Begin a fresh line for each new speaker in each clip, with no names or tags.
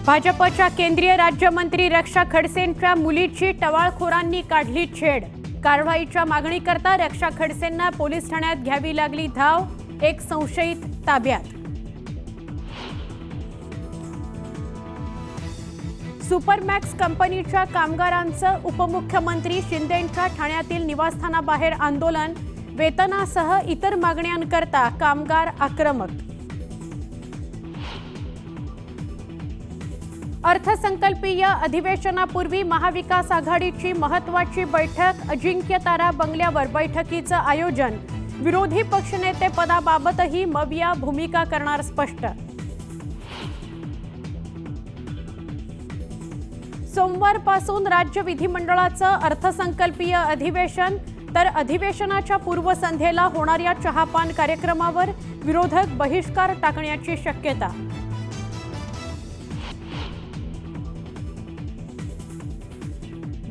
भाजपच्या केंद्रीय राज्यमंत्री रक्षा खडसेंच्या मुलीची टवाळखोरांनी काढली छेड। कारवाईच्या मागणीकरता रक्षा खडसेंना पोलीस ठाण्यात घ्यावी लागली धाव। एक संशयित ताब्यात। सुपरमॅक्स कंपनीच्या कामगारांचं उपमुख्यमंत्री शिंदेंच्या ठाण्यातील निवासस्थानाबाहेर आंदोलन। वेतनासह इतर मागण्यांकरता कामगार आक्रमक। अर्थसंकल्पीय अधिवेशनापूर्वी महाविकास आघाडीची महत्त्वाची बैठक। अजिंक्यतारा बंगल्यावर बैठकीचं आयोजन। विरोधी पक्षनेते पदाबाबतही मविया भूमिका करणार स्पष्ट। सोमवारपासून राज्य विधिमंडळाचं अर्थसंकल्पीय अधिवेशन, तर अधिवेशनाच्या पूर्वसंध्येला होणाऱ्या चहापान कार्यक्रमावर विरोधक बहिष्कार टाकण्याची शक्यता।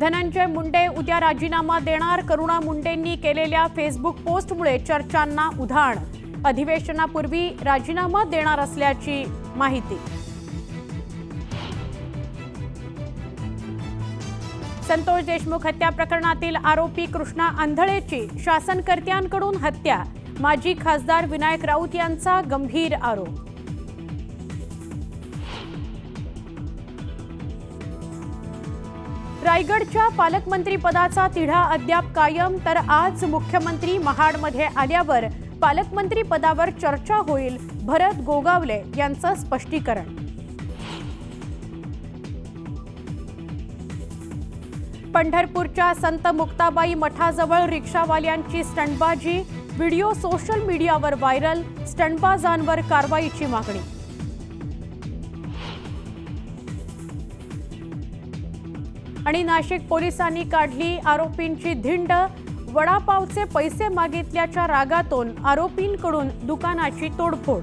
धनंजय मुंडे उद्या राजीनामा देणार। करुणा मुंडेंनी केलेल्या फेसबुक पोस्टमुळे चर्चांना उधाण। अधिवेशनापूर्वी राजीनामा देणार असल्याची माहिती। संतोष देशमुख हत्या प्रकरणातील आरोपी कृष्णा आंधळेची शासनकर्त्यांकडून हत्या। माजी खासदार विनायक राऊत यांचा गंभीर आरोप। रायगडच्या पालकमंत्रीपदाचा तिढा अद्याप कायम, तर आज मुख्यमंत्री महाडमध्ये आल्यावर पालकमंत्री पदावर चर्चा होईल। भरत गोगावले यांचं स्पष्टीकरण। पंढरपूरच्या संत मुक्ताबाई मठाजवळ रिक्षावाल्यांची स्टंटबाजी। व्हिडिओ सोशल मीडियावर व्हायरल। स्टंटबाजांवर कारवाईची मागणी। आणि नाशिक पोलिसांनी काढली आरोपींची धिंड। वडापावचे पैसे मागितल्याच्या रागातून आरोपींकडून दुकानाची तोडफोड।